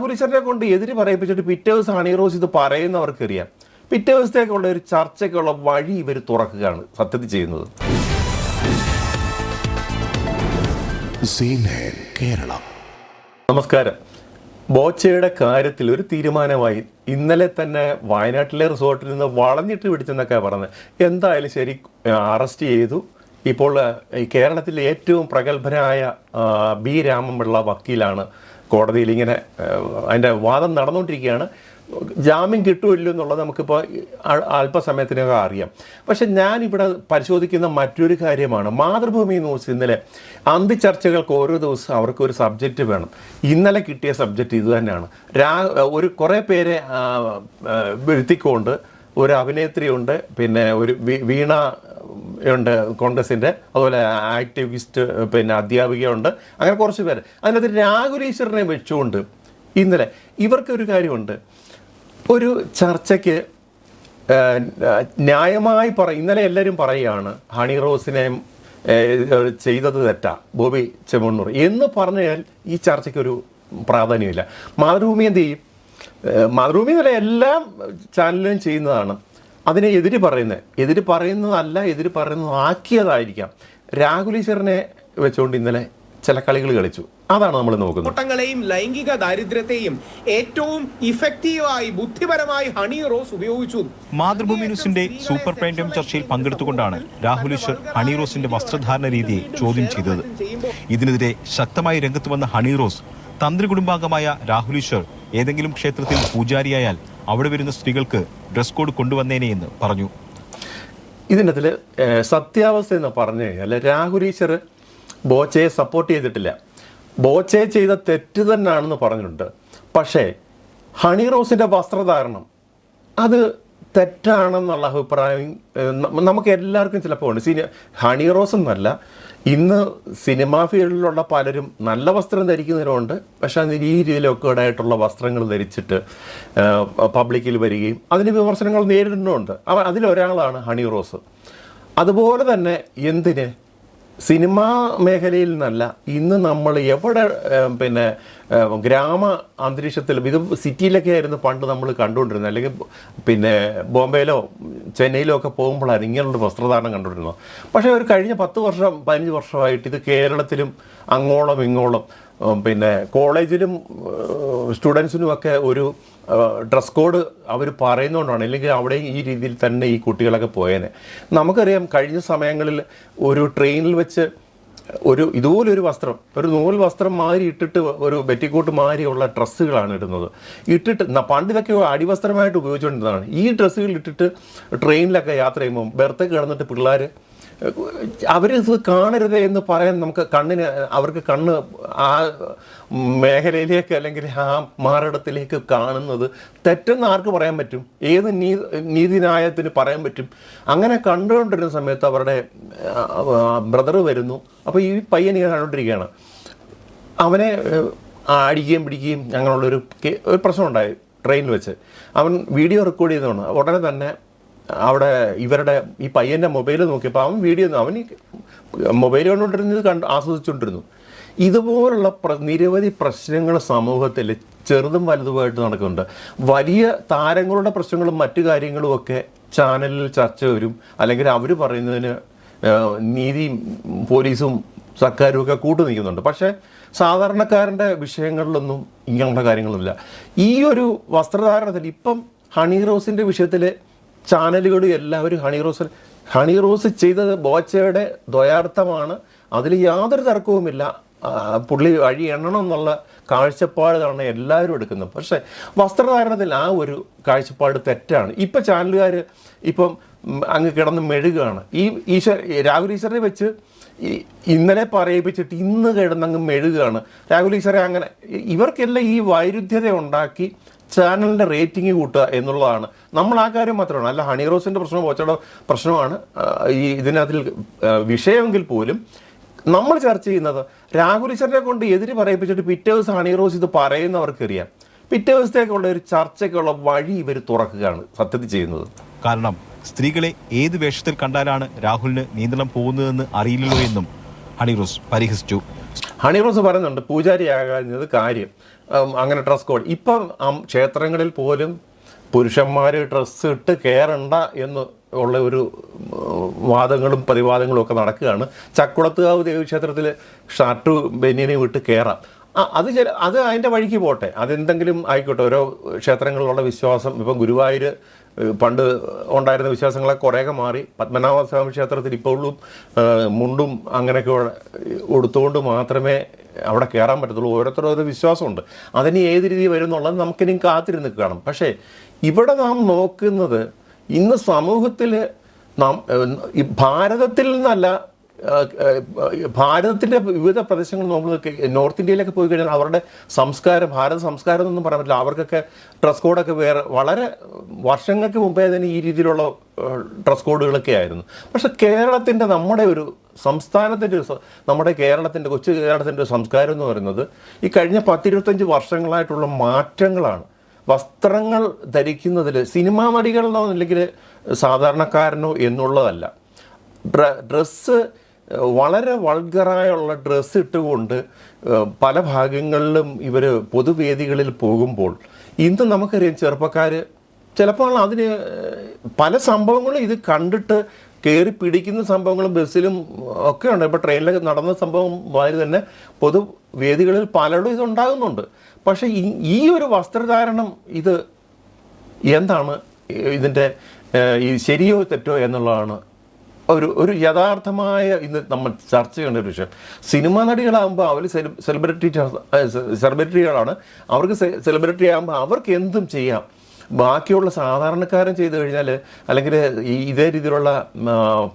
രാഹുലിനെ കൊണ്ട് എതിര് പറയിപ്പിച്ചിട്ട് പിറ്റേ ദിവസം ഹണി റോസ് ഇത് പറയുന്നവർക്കറിയാം. പിറ്റേ ദിവസത്തേക്കുള്ള ഒരു ചർച്ചയ്ക്കുള്ള വഴി ഇവർ തുറക്കുകയാണ് സത്യത്തിൽ ചെയ്യുന്നത്. നമസ്കാരം. ബോച്ചയുടെ കാര്യത്തിൽ ഒരു തീരുമാനമായി. ഇന്നലെ തന്നെ വയനാട്ടിലെ റിസോർട്ടിൽ നിന്ന് വളഞ്ഞിട്ട് പിടിച്ചെന്നൊക്കെ പറഞ്ഞത്. എന്തായാലും ശരി, അറസ്റ്റ് ചെയ്തു. ഇപ്പോൾ ഈ കേരളത്തിലെ ഏറ്റവും പ്രഗത്ഭനായ ബി രാമൻപിള്ള വക്കീലാണ് കോടതിയിൽ ഇങ്ങനെ അതിൻ്റെ വാദം നടന്നുകൊണ്ടിരിക്കുകയാണ്. ജാമ്യം കിട്ടുമല്ലോ എന്നുള്ളത് നമുക്കിപ്പോൾ അല്പസമയത്തിനകം അറിയാം. പക്ഷെ ഞാനിവിടെ പരിശോധിക്കുന്ന മറ്റൊരു കാര്യമാണ്, മാതൃഭൂമി ന്യൂസ് ഇന്നലെ അന്തിച്ചർച്ചകൾക്ക് ഓരോ ദിവസം അവർക്കൊരു സബ്ജക്റ്റ് വേണം. ഇന്നലെ കിട്ടിയ സബ്ജക്റ്റ് ഇത് തന്നെയാണ്. കുറേ പേരെ വീഴ്ത്തിക്കൊണ്ട് ഒരു അഭിനേത്രിയുണ്ട്, പിന്നെ ഒരു വീണ ഉണ്ട് കോൺഗ്രസിൻ്റെ, അതുപോലെ ആക്ടിവിസ്റ്റ്, പിന്നെ അധ്യാപികയുണ്ട്, അങ്ങനെ കുറച്ച് പേര്. അതിനകത്ത് രാഹുൽ ഈശ്വറിനെ വെച്ചുകൊണ്ട് ഇന്നലെ ഇവർക്കൊരു കാര്യമുണ്ട്, ഒരു ചർച്ചയ്ക്ക് ന്യായമായി ഇന്നലെ എല്ലാവരും പറയുകയാണ് ഹണി റോസിനെ ചെയ്തത് തെറ്റാ ബോബി ചെമ്മണ്ണൂർ എന്ന് പറഞ്ഞാൽ ഈ ചർച്ചയ്ക്കൊരു പ്രാധാന്യമില്ല. മാതൃഭൂമി എന്ത് ചെയ്യും? മാതൃഭൂമി എന്നല്ല എല്ലാ ചാനലിലും ചെയ്യുന്നതാണ്. അതിനെ എതിര് പറയുന്നതാക്കിയതായിരിക്കാം. രാഹുൽ ഈശ്വറിനെ വെച്ചുകൊണ്ട് ഇന്നലെ ചില കളികൾ കളിച്ചു. അതാണ് നമ്മൾ നോക്കുന്നത്. കൂട്ടങ്ങളെയും ലൈംഗിക ദാരിദ്ര്യത്തെയും ഏറ്റവും ഇഫക്റ്റീവായി ബുദ്ധിപരമായി ഹണി റോസ് ഉപയോഗിച്ചു. മാതൃഭൂമി ന്യൂസിന്റെ സൂപ്പർ പ്രൈം ടൈം ചർച്ചയിൽ പങ്കെടുത്തുകൊണ്ടാണ് രാഹുൽ ഈശ്വർ ഹണി റോസിന്റെ വസ്ത്രധാരണ രീതിയെ ചോദ്യം ചെയ്തത്. ഇതിനെതിരെ ശക്തമായി രംഗത്ത് വന്ന ഹണി റോസ് തന്ത്രി കുടുംബാംഗമായ രാഹുൽ ഈശ്വർ ഏതെങ്കിലും ക്ഷേത്രത്തിൽ പൂജാരിയായാൽ അവിടെ വരുന്ന സ്ത്രീകൾക്ക് ഡ്രസ് കോഡ് കൊണ്ടുവന്നേനെ എന്ന് പറഞ്ഞു. ഇതിനകത്തിൽ സത്യാവസ്ഥ എന്ന് പറഞ്ഞു കഴിഞ്ഞാൽ രാഹുൽ ഈശ്വർ ബോച്ചയെ സപ്പോർട്ട് ചെയ്തിട്ടില്ല. ബോച്ചയെ ചെയ്ത തെറ്റ് തന്നെയാണെന്ന് പറഞ്ഞിട്ടുണ്ട്. പക്ഷേ ഹണി റോസിൻ്റെ വസ്ത്രധാരണം അത് തെറ്റാണെന്നുള്ള അഭിപ്രായം നമുക്ക് എല്ലാവർക്കും ചിലപ്പോൾ ഉണ്ട്. ഹണി റോസ് എന്നല്ല, ഇന്ന് സിനിമാ ഫീൽഡിലുള്ള പലരും നല്ല വസ്ത്രം ധരിക്കുന്നവരുണ്ട്. പക്ഷേ അതിന് ഈ രീതിയിലൊക്കെ ആയിട്ടുള്ള വസ്ത്രങ്ങൾ ധരിച്ചിട്ട് പബ്ലിക്കിൽ വരികയും അതിന് വിമർശനങ്ങൾ നേരിടുന്നുണ്ട്. അതിലൊരാളാണ് ഹണി റോസ്. അതുപോലെ തന്നെ എന്തിന് സിനിമാ മേഖലയിൽ നിന്നല്ല, ഇന്ന് നമ്മൾ എവിടെ പിന്നെ ഗ്രാമ അന്തരീക്ഷത്തിലും, ഇത് സിറ്റിയിലൊക്കെ ആയിരുന്നു പണ്ട് നമ്മൾ കണ്ടുകൊണ്ടിരുന്നത്, അല്ലെങ്കിൽ പിന്നെ ബോംബെയിലോ ചെന്നൈയിലോ ഒക്കെ പോകുമ്പോഴാണ് ഇങ്ങനെയുള്ള വസ്ത്രധാരണം കണ്ടുകൊണ്ടിരുന്നത്. പക്ഷേ ഒരു കഴിഞ്ഞ 10 വർഷം 15 വർഷമായിട്ട് ഇത് കേരളത്തിലും അങ്ങോളം ഇങ്ങോളം പിന്നെ കോളേജിലും സ്റ്റുഡൻസിനുമൊക്കെ ഒരു ഡ്രസ് കോഡ് അവർ പറയുന്നതുകൊണ്ടാണ്. അല്ലെങ്കിൽ അവിടെ ഈ രീതിയിൽ തന്നെ ഈ കുട്ടികളൊക്കെ പോയേനെ. നമുക്കറിയാം കഴിഞ്ഞ സമയങ്ങളിൽ ഒരു ട്രെയിനിൽ വെച്ച് ഇതുപോലൊരു വസ്ത്രം, ഒരു നൂൽ വസ്ത്രം മാതിരി ഇട്ടിട്ട് ഒരു ബെറ്റിക്കോട്ട് മാതിരിയുള്ള ഡ്രസ്സുകളാണ് ഇടുന്നത്. പണ്ട് ഇതൊക്കെ അടിവസ്ത്രമായിട്ട് ഉപയോഗിച്ചുകൊണ്ടിരുന്നതാണ്. ഈ ഡ്രസ്സുകൾ ഇട്ടിട്ട് ട്രെയിനിലൊക്കെ യാത്ര ചെയ്യുമ്പോൾ ബെർത്ത് കിടന്നിട്ട് പിള്ളേർ അവരിത് കാണരുത് എന്ന് പറയാൻ അവർക്ക് കണ്ണ് ആ മേഖലയിലേക്ക് അല്ലെങ്കിൽ ആ മാറിടത്തിലേക്ക് കാണുന്നത് തെറ്റെന്ന് ആർക്ക് പറയാൻ പറ്റും? ഏത് നീതിന്യായത്തിന് പറയാൻ പറ്റും? അങ്ങനെ കണ്ടുകൊണ്ടിരുന്ന സമയത്ത് അവരുടെ ബ്രദർ വരുന്നു. അപ്പോൾ ഈ പയ്യൻ ഇങ്ങനെ കണ്ടുകൊണ്ടിരിക്കുകയാണ്. അവനെ അടിക്കുകയും പിടിക്കുകയും അങ്ങനെയുള്ളൊരു പ്രശ്നം ഉണ്ടായി ട്രെയിനിൽ വെച്ച്. അവൻ വീഡിയോ റെക്കോർഡ് ചെയ്തതാണ്. ഉടനെ തന്നെ അവിടെ ഇവരുടെ ഈ പയ്യൻ്റെ മൊബൈൽ നോക്കിയപ്പോൾ അവൻ മൊബൈൽ കണ്ടുകൊണ്ടിരുന്നത് ആസ്വദിച്ചുകൊണ്ടിരുന്നു. ഇതുപോലുള്ള നിരവധി പ്രശ്നങ്ങൾ സമൂഹത്തിൽ ചെറുതും വലുതുമായിട്ട് നടക്കുന്നുണ്ട്. വലിയ താരങ്ങളുടെ പ്രശ്നങ്ങളും മറ്റു കാര്യങ്ങളും ഒക്കെ ചാനലിൽ ചർച്ച വരും, അല്ലെങ്കിൽ അവർ പറയുന്നതിന് നീതിയും പോലീസും സർക്കാരും ഒക്കെ കൂട്ടു നിൽക്കുന്നുണ്ട്. പക്ഷേ സാധാരണക്കാരൻ്റെ വിഷയങ്ങളിലൊന്നും ഇങ്ങനെയുള്ള കാര്യങ്ങളൊന്നുമില്ല. ഈ ഒരു വസ്ത്രധാരണത്തിൽ ഇപ്പം ഹണി റോസിൻ്റെ വിഷയത്തിൽ ചാനലുകളും എല്ലാവരും ഹണി റോസ് ചെയ്തത് ബോച്ചയുടെ ദ്വയാർത്ഥമാണ്. അതിൽ യാതൊരു തർക്കവുമില്ല. പുള്ളി വഴി എണ്ണണം എന്നുള്ള കാഴ്ചപ്പാടാണ് എല്ലാവരും എടുക്കുന്നത്. പക്ഷേ വസ്ത്രധാരണത്തിൽ ആ ഒരു കാഴ്ചപ്പാട് തെറ്റാണ്. ഇപ്പം ചാനലുകാർ ഇപ്പം അങ്ങ് കിടന്ന് മെഴുകുകയാണ്. രാഹുൽ ഈശ്വറിനെ വെച്ച് ഇന്നലെ പറയിപ്പിച്ചിട്ട് ഇന്ന് കിടന്നങ്ങ് മെഴുകുകയാണ് രാഹുൽ ഈശ്വറെ. അങ്ങനെ ഇവർക്കെല്ലാം ഈ വൈരുദ്ധ്യത ഉണ്ടാക്കി ചാനലിൻ്റെ റേറ്റിംഗ് കൂട്ടുക എന്നുള്ളതാണ്. നമ്മൾ ആ കാര്യം മാത്രമാണ്, അല്ല ഹണി റോസിൻ്റെ പ്രശ്നം ബോച്ചയുടെ പ്രശ്നമാണ് ഈ ഇതിനകത്തിൽ വിഷയമെങ്കിൽ പോലും നമ്മൾ ചർച്ച ചെയ്യുന്നത് രാഹുൽ ഈശ്വറിനെ കൊണ്ട് എതിര് പറയിപ്പിച്ചിട്ട് പിറ്റേ ദിവസം ഹണി റോസ് ഇത് പറയുന്നവർക്കറിയാം. പിറ്റേ ദിവസത്തേക്കുള്ള ഒരു ചർച്ചയ്ക്കുള്ള വഴി ഇവർ തുറക്കുകയാണ് സത്യത്തിൽ ചെയ്യുന്നത്. കാരണം സ്ത്രീകളെ ഏത് വേഷത്തിൽ കണ്ടാലാണ് രാഹുലിന് നിയന്ത്രണം പോകുന്നതെന്ന് അറിയില്ലല്ലോ എന്നും ഹണി റോസ് പരിഹസിച്ചു. ഹണി റോസ് പറയുന്നുണ്ട് പൂജാരിയാകാഞ്ഞത് കാര്യം. അങ്ങനെ ഡ്രസ് കോഡ്. ഇപ്പം ക്ഷേത്രങ്ങളിൽ പോലും പുരുഷന്മാർ ഡ്രസ്സ് ഇട്ട് കയറണ്ട എന്ന് ഉള്ള ഒരു വാദങ്ങളും പ്രതിവാദങ്ങളും ഒക്കെ നടക്കുകയാണ്. ചക്കുളത്തുകാവ് ദേവീക്ഷേത്രത്തിൽ ഷർട്ട് ബനിയനും ഇട്ട് കയറാം. അത് അതിൻ്റെ വഴിക്ക് പോട്ടെ, അതെന്തെങ്കിലും ആയിക്കോട്ടെ. ഓരോ ക്ഷേത്രങ്ങളിലുള്ള വിശ്വാസം, ഇപ്പം ഗുരുവായൂർ പണ്ട് ഉണ്ടായിരുന്ന വിശ്വാസങ്ങളെ കുറേയൊക്കെ മാറി. പത്മനാഭസ്വാമി ക്ഷേത്രത്തിൽ ഇപ്പോഴും മുണ്ടും അങ്ങനെയൊക്കെ ഉടുത്തുകൊണ്ട് മാത്രമേ അവിടെ കയറാൻ പറ്റത്തുള്ളൂ. ഓരോരുത്തരും ഓരോ വിശ്വാസമുണ്ട്. അതിന് ഏത് രീതി വരും എന്നുള്ളത് നമുക്കിനി കാത്തിരുന്ന് കാണും. പക്ഷേ ഇവിടെ നാം നോക്കുന്നത് ഇന്ന് സമൂഹത്തിൽ ഈ ഭാരതത്തിൽ നിന്നല്ല, ഭാരതത്തിൻ്റെ വിവിധ പ്രദേശങ്ങൾ നോക്കുന്നത്. നോർത്ത് ഇന്ത്യയിലൊക്കെ പോയി കഴിഞ്ഞാൽ അവരുടെ സംസ്കാരം, ഭാരത സംസ്കാരം എന്നൊന്നും പറയാൻ പറ്റില്ല. അവർക്കൊക്കെ ഡ്രസ് കോഡൊക്കെ വേറെ, വളരെ വർഷങ്ങൾക്ക് മുമ്പേ തന്നെ ഈ രീതിയിലുള്ള ഡ്രസ് കോഡുകളൊക്കെ ആയിരുന്നു. പക്ഷെ കേരളത്തിൻ്റെ, നമ്മുടെ ഒരു സംസ്ഥാനത്തിൻ്റെ, നമ്മുടെ കേരളത്തിൻ്റെ, കൊച്ചു കേരളത്തിൻ്റെ സംസ്കാരം എന്ന് പറയുന്നത് ഈ കഴിഞ്ഞ 10-25 വർഷങ്ങളായിട്ടുള്ള മാറ്റങ്ങളാണ്. വസ്ത്രങ്ങൾ ധരിക്കുന്നതിൽ സിനിമാ നടികളെന്നോ അല്ലെങ്കിൽ സാധാരണക്കാരനോ എന്നുള്ളതല്ല. ഡ്രസ്സ് വളരെ വൾഗറായുള്ള ഡ്രസ്സ് ഇട്ടുകൊണ്ട് പല ഭാഗങ്ങളിലും ഇവർ പൊതുവേദികളിൽ പോകുമ്പോൾ ഇന്ന് നമുക്കറിയാം ചെറുപ്പക്കാർ ചിലപ്പോൾ അതിന് പല സംഭവങ്ങളും ഇത് കണ്ടിട്ട് കയറി പിടിക്കുന്ന സംഭവങ്ങളും ബസ്സിലും ഒക്കെ ഉണ്ട്. ഇപ്പോൾ ട്രെയിനിലൊക്കെ നടന്ന സംഭവം മാതിരി തന്നെ പൊതുവേദികളിൽ പലയിടും ഇതുണ്ടാകുന്നുണ്ട്. പക്ഷേ ഈ ഒരു വസ്ത്രധാരണം ഇത് എന്താണ് ഇതിൻ്റെ ഈ ശരിയോ തെറ്റോ എന്നുള്ളതാണ് ഒരു യഥാർത്ഥമായ ഇന്ന് നമ്മൾ ചർച്ച ചെയ്യേണ്ട ഒരു വിഷയം. സിനിമാ നടികളാകുമ്പോൾ അവർ സെലിബ്രിറ്റികളാണ്. അവർക്ക് സെലിബ്രിറ്റി ആകുമ്പോൾ അവർക്ക് എന്തും ചെയ്യാം. ബാക്കിയുള്ള സാധാരണക്കാരൻ ചെയ്തു കഴിഞ്ഞാൽ, അല്ലെങ്കിൽ ഇതേ രീതിയിലുള്ള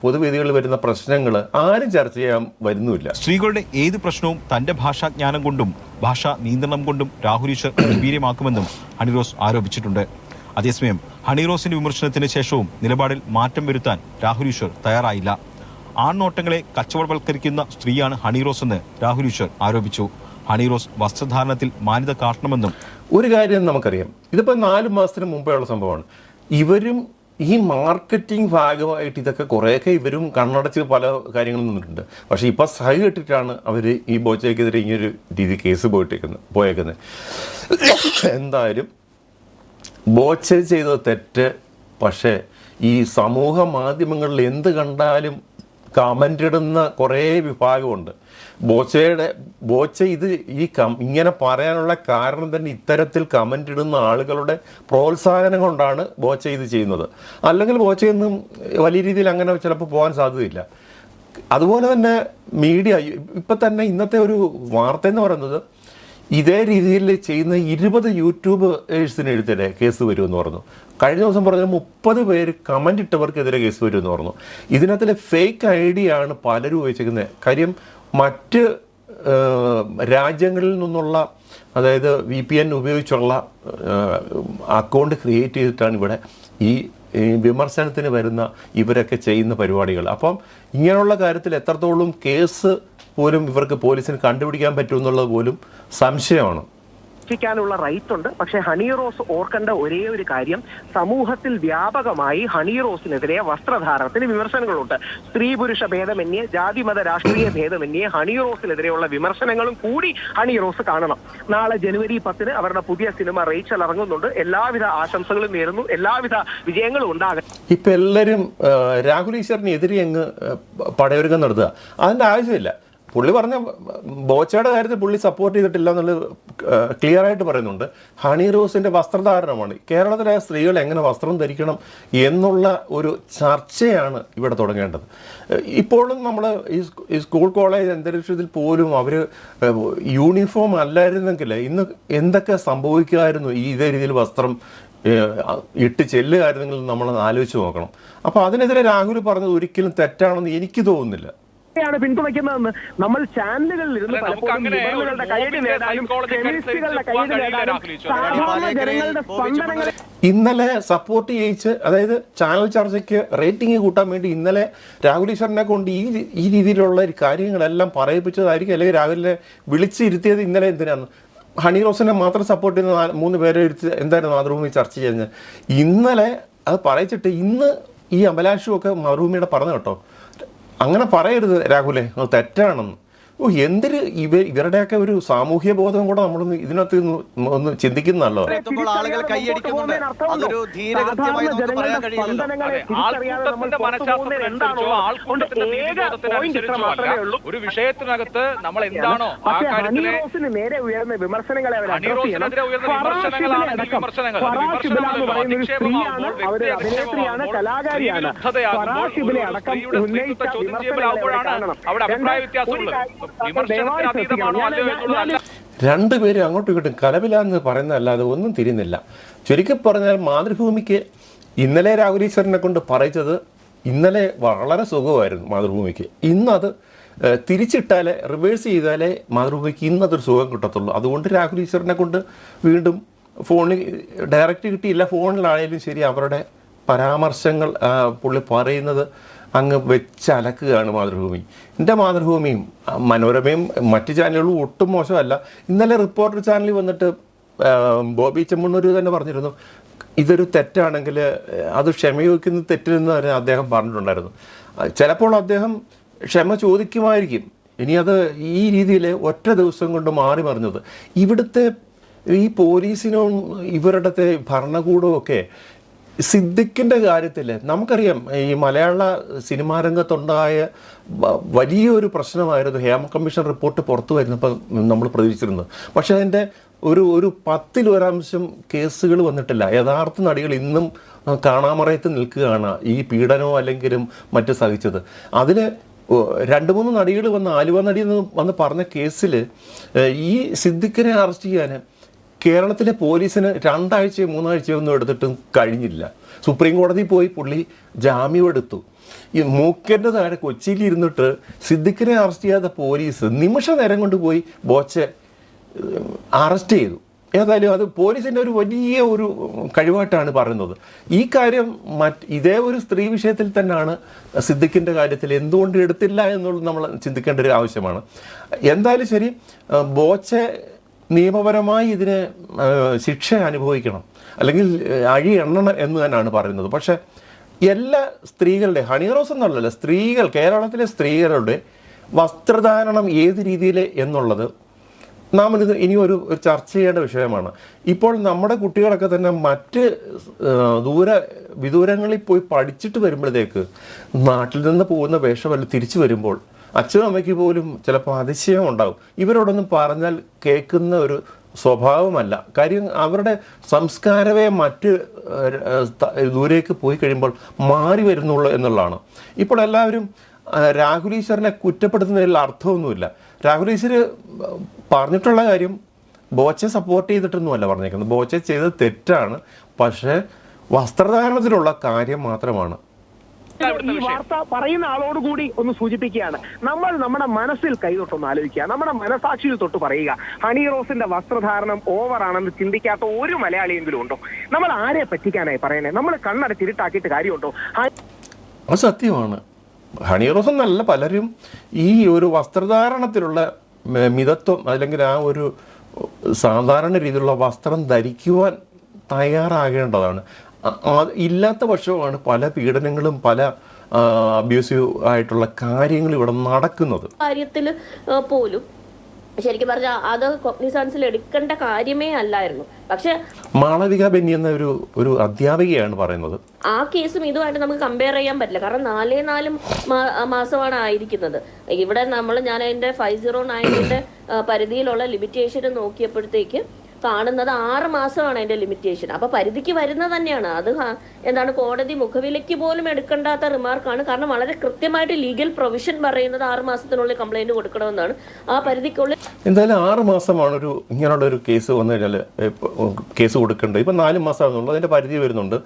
പൊതുവേദികളിൽ വരുന്ന പ്രശ്നങ്ങൾ ആരും ചർച്ച ചെയ്യാൻ വരുന്നുമില്ല. സ്ത്രീകളുടെ ഏത് പ്രശ്നവും തന്റെ ഭാഷാജ്ഞാനം കൊണ്ടും ഭാഷാ നിയന്ത്രണം കൊണ്ടും രാഹുൽ ഈശ്വർ ഗംഭീരമാക്കുമെന്നും ഹണിറോസ് ആരോപിച്ചിട്ടുണ്ട്. അതേസമയം ഹണിറോസിന്റെ വിമർശനത്തിന് ശേഷവും നിലപാടിൽ മാറ്റം വരുത്താൻ രാഹുൽ ഈശ്വർ തയ്യാറായില്ല. ആൺനോട്ടങ്ങളെ കച്ചവടവൽക്കരിക്കുന്ന സ്ത്രീയാണ് ഹണിറോസ് എന്ന് രാഹുൽ ഈശ്വർ ആരോപിച്ചു. ഹണിറോസ് വസ്ത്രധാരണത്തിൽ മാന്യത കാട്ടണമെന്നും. ഒരു കാര്യം നമുക്കറിയാം, ഇതിപ്പോൾ 4 മാസത്തിന് മുമ്പേ ഉള്ള സംഭവമാണ്. ഇവരും ഈ മാർക്കറ്റിംഗ് ഭാഗമായിട്ട് ഇതൊക്കെ കുറേയൊക്കെ ഇവരും കണ്ണടച്ച് പല കാര്യങ്ങളും നിന്നിട്ടുണ്ട്. പക്ഷേ ഇപ്പോൾ സഹി കെട്ടിട്ടാണ് അവർ ഈ ബോച്ചയ്ക്കെതിരെ ഇങ്ങനൊരു രീതി കേസ് പോയേക്കുന്നത്. എന്തായാലും ബോച്ച ചെയ്ത തെറ്റ്. പക്ഷേ ഈ സമൂഹ മാധ്യമങ്ങളിൽ എന്ത് കണ്ടാലും കമൻ്റ് ഇടുന്ന കുറേ വിഭാഗമുണ്ട്. ബോച്ച ഇത് ഇങ്ങനെ പറയാനുള്ള കാരണം തന്നെ ഇത്തരത്തിൽ കമൻ്റ് ഇടുന്ന ആളുകളുടെ പ്രോത്സാഹനം കൊണ്ടാണ് ബോച്ച ഇത് ചെയ്യുന്നത്. അല്ലെങ്കിൽ ബോച്ചയൊന്നും വലിയ രീതിയിൽ അങ്ങനെ ചിലപ്പോൾ പോകാൻ സാധ്യതയില്ല. അതുപോലെ തന്നെ മീഡിയ ഇപ്പം തന്നെ ഇന്നത്തെ ഒരു വാർത്ത എന്ന് പറയുന്നത് ഇതേ രീതിയിൽ ചെയ്യുന്ന 20 യൂട്യൂബേഴ്സിനെതിരെ കേസ് വരുമെന്ന് പറഞ്ഞു. കഴിഞ്ഞ ദിവസം പറഞ്ഞ 30 പേര് കമൻ്റ് ഇട്ടവർക്കെതിരെ കേസ് വരുമെന്ന് പറഞ്ഞു. ഇതിനകത്തിലെ ഫേക്ക് ഐഡിയ ആണ് പലരും ഉപയോഗിച്ചിരിക്കുന്നത്. കാര്യം മറ്റ് രാജ്യങ്ങളിൽ നിന്നുള്ള, അതായത് VPN ഉപയോഗിച്ചുള്ള അക്കൗണ്ട് ക്രിയേറ്റ് ചെയ്തിട്ടാണ് ഇവിടെ ഈ വിമർശനത്തിന് വരുന്ന ഇവരൊക്കെ ചെയ്യുന്ന പരിപാടികൾ. അപ്പം ഇങ്ങനെയുള്ള കാര്യത്തിൽ എത്രത്തോളം കേസ് പോലും ഇവർക്ക് പോലീസിന് കണ്ടുപിടിക്കാൻ പറ്റുമെന്നുള്ളത് പോലും സംശയമാണ്. ാനുള്ള റൈറ്റ് ഉണ്ട്. പക്ഷേ ഹണിറോസ് ഓർക്കേണ്ട ഒരേ ഒരു കാര്യം, സമൂഹത്തിൽ വ്യാപകമായി ഹണിറോസിനെതിരെ വസ്ത്രധാരണത്തിന് വിമർശനങ്ങളുണ്ട്. സ്ത്രീ പുരുഷ ഭേദമന്യേ, ജാതിമത രാഷ്ട്രീയ ഭേദമന്യേ ഹണിറോസിനെതിരെയുള്ള വിമർശനങ്ങളും കൂടി ഹണിറോസ് കാണണം. നാളെ ജനുവരി 10 അവരുടെ പുതിയ സിനിമ റേച്ചൽ ഇറങ്ങുന്നുണ്ട്. എല്ലാവിധ ആശംസകളും നേരുന്നു, എല്ലാവിധ വിജയങ്ങളും ഉണ്ടാകട്ടെ. ഇപ്പം എല്ലാവരും രാഹുൽ ഈശ്വറിനെതിരെ അങ്ങ് പടയൊരുക്കം നടത്തുക. അതിൻ്റെ ആവശ്യമില്ല. പുള്ളി പറഞ്ഞ ബോച്ചയുടെ കാര്യത്തിൽ പുള്ളി സപ്പോർട്ട് ചെയ്തിട്ടില്ല എന്നുള്ളത് ക്ലിയർ ആയിട്ട് പറയുന്നുണ്ട്. ഹണിറോസിൻ്റെ വസ്ത്രധാരണമാണ്. കേരളത്തിലെ സ്ത്രീകൾ എങ്ങനെ വസ്ത്രം ധരിക്കണം എന്നുള്ള ഒരു ചർച്ചയാണ് ഇവിടെ തുടങ്ങേണ്ടത്. ഇപ്പോഴും നമ്മൾ ഈ സ്കൂൾ കോളേജ് അന്തരീക്ഷത്തിൽ പോലും അവർ യൂണിഫോം അല്ലായിരുന്നെങ്കിൽ ഇന്ന് എന്തൊക്കെ സംഭവിക്കുമായിരുന്നു. ഇതേ രീതിയിൽ വസ്ത്രം ഇട്ട് ചെല്ലുകയായിരുന്നെങ്കിൽ നമ്മൾ ആലോചിച്ച് നോക്കണം. അപ്പോൾ അതിനെതിരെ രാഹുൽ പറഞ്ഞത് ഒരിക്കലും തെറ്റാണെന്ന് എനിക്ക് തോന്നുന്നില്ല. ാണ് പിന്തുണയ്ക്കുന്നതെന്ന് നമ്മൾ ചാനലുകളിൽ ഇരുന്ന് പലപ്പോഴും ലിബറലുകളുടെ കയ്യടി നേടാനും ഫെമിനിസ്റ്റുകളുടെ കയ്യടി നേടാനും സാധാരണ ജനങ്ങളുടെ സ്പന്ദനങ്ങളെ ഇന്നലെ സപ്പോർട്ട് ചെയ്യിച്ച്, അതായത് ചാനൽ ചർച്ചയ്ക്ക് റേറ്റിംഗ് കൂട്ടാൻ വേണ്ടി ഇന്നലെ രാഹുൽ ഈശ്വറിനെ കൊണ്ട് ഈ രീതിയിലുള്ള കാര്യങ്ങളെല്ലാം പറയിപ്പിച്ചതായിരിക്കും. അല്ലെങ്കിൽ രാഹുലിനെ വിളിച്ചിരുത്തിയത് ഇന്നലെ എന്തിനാണ്? ഹണിറോസിനെ മാത്രം സപ്പോർട്ട് ചെയ്യുന്ന 3 പേരെ എടുത്ത് എന്തായിരുന്നു മാതൃഭൂമി ചർച്ച ചെയ്യുന്നത്? ഇന്നലെ അത് പറയിച്ചിട്ട് ഇന്ന് ഈ അഭിലാഷുമൊക്കെ മാതൃഭൂമിയുടെ പറഞ്ഞു കേട്ടോ, അങ്ങനെ പറയരുത് രാഹുലെ, അത് തെറ്റാണെന്ന്. എന്തൊരു ഇവരുടെയൊക്കെ ഒരു സാമൂഹ്യ ബോധം കൂടെ നമ്മളൊന്ന് ഇതിനകത്ത് ഒന്ന് ചിന്തിക്കുന്നല്ലോ. ആളുകൾ കൈയടിക്കുന്നുണ്ട്. അതൊരു ധീരകൃത്യമായി നമുക്ക് പറയാൻ കഴിയില്ലല്ലോ. ഒരു വിഷയത്തിനകത്ത് നമ്മൾ എന്താണോ ആ കാര്യത്തിലെ നേരെ ഉയർന്ന വിമർശനങ്ങളെ ഹണിറോസിനെതിരെ ഉയർന്ന വിമർശനങ്ങളാണ് വിമർശനങ്ങൾ. കലാകാരിയാണ്. അവിടെ അഭിപ്രായ വ്യത്യാസമുള്ളത്. വിമർശനത്തിന് അതീതമാണോ അല്ലയോ എന്നുള്ളതല്ല. രണ്ടുപേരും അങ്ങോട്ടും ഇങ്ങോട്ടും കലപിലാന്ന് പറയുന്നതല്ലാതെ ഒന്നും തിരിയുന്നില്ല. ചുരുക്കി പറഞ്ഞാൽ മാതൃഭൂമിക്ക് ഇന്നലെ രാഹുൽ ഈശ്വരനെ കൊണ്ട് പറയിച്ചത് ഇന്നലെ വളരെ സുഖമായിരുന്നു മാതൃഭൂമിക്ക്. ഇന്നത് തിരിച്ചിട്ടാലേ, റിവേഴ്സ് ചെയ്താലേ മാതൃഭൂമിക്ക് ഇന്നതൊരു സുഖം കിട്ടത്തുള്ളൂ. അതുകൊണ്ട് രാഹുൽ ഈശ്വരനെ കൊണ്ട് വീണ്ടും ഫോണിൽ ഡയറക്റ്റ് കിട്ടിയില്ല, ഫോണിലാണെങ്കിലും ശരി അവരുടെ പരാമർശങ്ങൾ പുള്ളി പറയുന്നത് അങ്ങ് വെച്ചലക്കുകയാണ് മാതൃഭൂമി. എൻ്റെ മാതൃഭൂമിയും മനോരമയും മറ്റ് ചാനലുകളും ഒട്ടും മോശമല്ല. ഇന്നലെ റിപ്പോർട്ടർ ചാനലിൽ വന്നിട്ട് ബോബി ചെമ്മണ്ണൂർ തന്നെ പറഞ്ഞിരുന്നു, ഇതൊരു തെറ്റാണെങ്കിൽ അത് ക്ഷമയോക്കുന്ന തെറ്റിലെന്ന് വരെ അദ്ദേഹം പറഞ്ഞിട്ടുണ്ടായിരുന്നു. ചിലപ്പോൾ അദ്ദേഹം ക്ഷമ ചോദിക്കുമായിരിക്കും. ഇനി അത് ഈ രീതിയിൽ ഒറ്റ ദിവസം കൊണ്ട് മാറി മറിഞ്ഞത് ഇവിടുത്തെ ഈ പോലീസിനും ഇവരുടെ ഭരണകൂടവും ഒക്കെ സിദ്ദിഖിൻ്റെ കാര്യത്തിൽ നമുക്കറിയാം. ഈ മലയാള സിനിമാ രംഗത്തുണ്ടായ വലിയൊരു പ്രശ്നമായിരുന്നു ഹേമ കമ്മീഷൻ റിപ്പോർട്ട് പുറത്തു വരുന്നപ്പോൾ നമ്മൾ പ്രതീക്ഷിച്ചിരുന്നത്. പക്ഷേ അതിൻ്റെ ഒരു 10% കേസുകൾ വന്നിട്ടില്ല. യഥാർത്ഥ നടികൾ ഇന്നും കാണാമറയത്ത് നിൽക്കുകയാണ് ഈ പീഡനമോ അല്ലെങ്കിലും മറ്റ് സഹിച്ചത്. അതിൽ 2-3 നടികൾ വന്ന് ആലുവ നടി വന്ന് പറഞ്ഞ കേസിൽ ഈ സിദ്ദിഖിനെ അറസ്റ്റ് ചെയ്യാൻ കേരളത്തിലെ പോലീസിന് 2 ആഴ്ചയോ 3 ആഴ്ചയോ ഒന്നും എടുത്തിട്ടും കഴിഞ്ഞില്ല. സുപ്രീം കോടതി പോയി പുള്ളി ജാമ്യം എടുത്തു. ഈ മൂക്കൻ്റെ താഴെ കൊച്ചിയിൽ ഇരുന്നിട്ട് സിദ്ദിഖിനെ അറസ്റ്റ് ചെയ്യാത്ത പോലീസ് നിമിഷ നേരം കൊണ്ട് പോയി ബോച്ചെ അറസ്റ്റ് ചെയ്തു. ഏതായാലും അത് പോലീസിൻ്റെ ഒരു വലിയ ഒരു കഴിവായിട്ടാണ് പറയുന്നത്. ഈ കാര്യം ഇതേ ഒരു സ്ത്രീ വിഷയത്തിൽ തന്നെയാണ് സിദ്ദിഖിൻ്റെ കാര്യത്തിൽ എന്തുകൊണ്ട് എടുത്തില്ല എന്നുള്ളത് നമ്മൾ ചിന്തിക്കേണ്ട ഒരു ആവശ്യമാണ്. എന്തായാലും ശരി, ബോച്ചെ നിയമപരമായി ഇതിന് ശിക്ഷ അനുഭവിക്കണം, അല്ലെങ്കിൽ അഴി എണ്ണണം എന്ന് തന്നെയാണ് പറയുന്നത്. പക്ഷേ എല്ലാ സ്ത്രീകളുടെ, ഹണിറോസ് എന്നല്ലല്ലോ, സ്ത്രീകൾ, കേരളത്തിലെ സ്ത്രീകളുടെ വസ്ത്രധാരണം ഏത് രീതിയിൽ എന്നുള്ളത് നാം ഇത് ഇനി ഒരു ചർച്ച ചെയ്യേണ്ട വിഷയമാണ്. ഇപ്പോൾ നമ്മുടെ കുട്ടികളൊക്കെ തന്നെ മറ്റ് വിദൂരങ്ങളിൽ പോയി പഠിച്ചിട്ട് വരുമ്പോഴത്തേക്ക് നാട്ടിൽ നിന്ന് പോകുന്ന വേഷമല്ല തിരിച്ചു വരുമ്പോൾ അച്ഛനും അമ്മയ്ക്ക് പോലും ചിലപ്പോൾ അതിശയം ഉണ്ടാകും. ഇവരോടൊന്നും പറഞ്ഞാൽ കേൾക്കുന്ന ഒരു സ്വഭാവമല്ല. കാര്യം അവരുടെ സംസ്കാരമേ മറ്റ് ദൂരേക്ക് പോയി കഴിയുമ്പോൾ മാറി വരുന്നുള്ളൂ എന്നുള്ളതാണ്. ഇപ്പോൾ എല്ലാവരും രാഹുൽ ഈശ്വരനെ കുറ്റപ്പെടുത്തുന്നതിൽ അർത്ഥമൊന്നുമില്ല. രാഹുൽ ഈശ്വർ പറഞ്ഞിട്ടുള്ള കാര്യം ബോച്ചെ സപ്പോർട്ട് ചെയ്തിട്ടൊന്നുമല്ല പറഞ്ഞേക്കുന്നത്. ബോച്ചെ ചെയ്തത് തെറ്റാണ്, പക്ഷേ വസ്ത്രധാരണത്തിലുള്ള കാര്യം മാത്രമാണ്. ഈ വാർത്ത പറയുന്ന ആളോട് കൂടി ഒന്ന് സൂചിപ്പിക്കുകയാണ്, നമ്മൾ നമ്മുടെ മനസ്സിൽ കൈതൊട്ടൊന്ന് ആലോചിക്കുക, നമ്മുടെ മനസാക്ഷിയിൽ തൊട്ട് പറയുക, ഹണിറോസിന്റെ വസ്ത്രധാരണം ഓവറാണെന്ന് ചിന്തിക്കാത്ത ഒരു മലയാളിയെങ്കിലും ഉണ്ടോ? നമ്മൾ ആരെ പറ്റിക്കാനായി പറയണേ? നമ്മൾ കണ്ണടച്ചിരുട്ടാക്കിയിട്ട് കാര്യമുണ്ടോ? അത് സത്യമാണ്. ഹണിറോസ് എന്നല്ല, പലരും ഈ ഒരു വസ്ത്രധാരണത്തിലുള്ള മിതത്വം അല്ലെങ്കിൽ ആ ഒരു സാധാരണ രീതിയിലുള്ള വസ്ത്രം ധരിക്കുവാൻ തയ്യാറാകേണ്ടതാണ്. ഇല്ലാത്ത പക്ഷമാണ് പല പീഡനങ്ങളും പല അബ്യൂസീവ് ആയിട്ടുള്ള കാര്യങ്ങൾ ഇവിടെ നടക്കുന്നത്. കാര്യത്തിൽ പോലും ശരിക്കും പറഞ്ഞാൽ അത് കോഗ്നിസൻസിൽ എടുക്കേണ്ട കാര്യമേ അല്ലായിരുന്നു. പക്ഷെ മാളവിക ബെന്നി എന്ന ഒരു അധ്യാപികയാണ് പറയുന്നത്. ആ കേസും ഇതുമായിട്ട് നമുക്ക് കമ്പയർ ചെയ്യാൻ പറ്റില്ല. കാരണം 4 മാസമാണ് ആയിരിക്കുന്നത്. ഇവിടെ ഞാൻ അതിന്റെ 509 പരിധിയിലുള്ള ലിമിറ്റേഷൻ നോക്കിയപ്പോഴത്തേക്ക് കാണുന്നത് 6 മാസമാണ് അതിന്റെ ലിമിറ്റേഷൻ. അപ്പൊ പരിധിക്ക് വരുന്നത് തന്നെയാണ് അത്. എന്താണ്, കോടതി മുഖവിലയ്ക്ക് പോലും എടുക്കേണ്ടാത്ത റിമാർക്കാണ്. കാരണം വളരെ കൃത്യമായിട്ട് ലീഗൽ പ്രൊവിഷൻ പറയുന്നത് 6 മാസത്തിനുള്ളിൽ കംപ്ലൈന്റ് കൊടുക്കണമെന്നാണ്. ആ പരിധിക്കുള്ളിൽ എന്തായാലും 6 മാസമാണ് ഇങ്ങനെയുള്ള ഒരു കേസ് വന്നു കഴിഞ്ഞാൽ കേസ് കൊടുക്കേണ്ടത്. ഇപ്പം 4 മാസമാണെന്നുള്ളത് അതിൻ്റെ പരിധി വരുന്നുണ്ട്.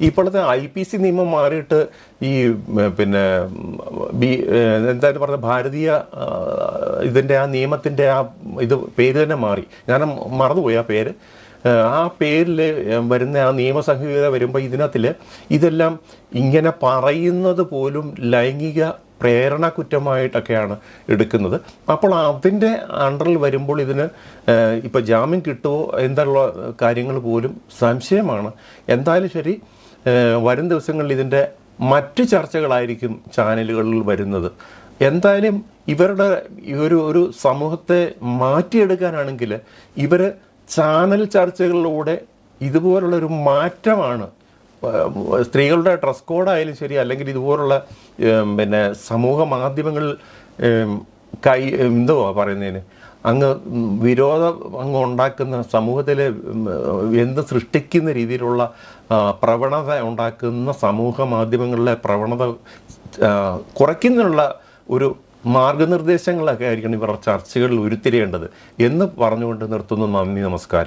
ഇപ്പോഴത്തെ IPC നിയമം മാറിയിട്ട് ഈ എന്തായാലും പറഞ്ഞ ഭാരതീയ ഇതിൻ്റെ ആ നിയമത്തിൻ്റെ ഇത് പേര് തന്നെ മാറി. ഞാൻ മറന്നുപോയി ആ പേര്. ആ പേരിൽ വരുന്ന ആ നിയമസംഹിത വരുമ്പോൾ ഇതിനകത്തിൽ ഇതെല്ലാം ഇങ്ങനെ പറയുന്നത് പോലും ലൈംഗിക പ്രേരണ കുറ്റമായിട്ടൊക്കെയാണ് എടുക്കുന്നത്. അപ്പോൾ അതിൻ്റെ അണ്ടറിൽ വരുമ്പോൾ ഇതിന് ഇപ്പോൾ ജാമ്യം കിട്ടുമോ എന്നുള്ള കാര്യങ്ങൾ പോലും സംശയമാണ്. എന്തായാലും ശരി, വരും ദിവസങ്ങളിൽ ഇതിൻ്റെ മറ്റ് ചർച്ചകളായിരിക്കും ചാനലുകളിൽ വരുന്നത്. എന്തായാലും ഇവരുടെ ഒരു സമൂഹത്തെ മാറ്റിയെടുക്കാനാണെങ്കിൽ ഇവർ ചാനൽ ചർച്ചകളിലൂടെ ഇതുപോലുള്ളൊരു മാറ്റമാണ്, സ്ത്രീകളുടെ ഡ്രസ് കോഡായാലും ശരി, അല്ലെങ്കിൽ ഇതുപോലുള്ള പിന്നെ സമൂഹ മാധ്യമങ്ങളിൽ എന്തുവാ പറയുന്നതിന് അങ്ങ് വിരോധം അങ്ങ് ഉണ്ടാക്കുന്ന, സമൂഹത്തിൽ എന്ത് സൃഷ്ടിക്കുന്ന രീതിയിലുള്ള പ്രവണത ഉണ്ടാക്കുന്ന സമൂഹ മാധ്യമങ്ങളിലെ പ്രവണത കുറയ്ക്കുന്നതിനുള്ള ഒരു മാർഗനിർദ്ദേശങ്ങളൊക്കെ ആയിരിക്കണം ഇവരുടെ ചർച്ചകളിൽ ഉരുത്തിരിയേണ്ടത് എന്ന് പറഞ്ഞുകൊണ്ട് നിർത്തുന്നു. നന്ദി, നമസ്കാരം.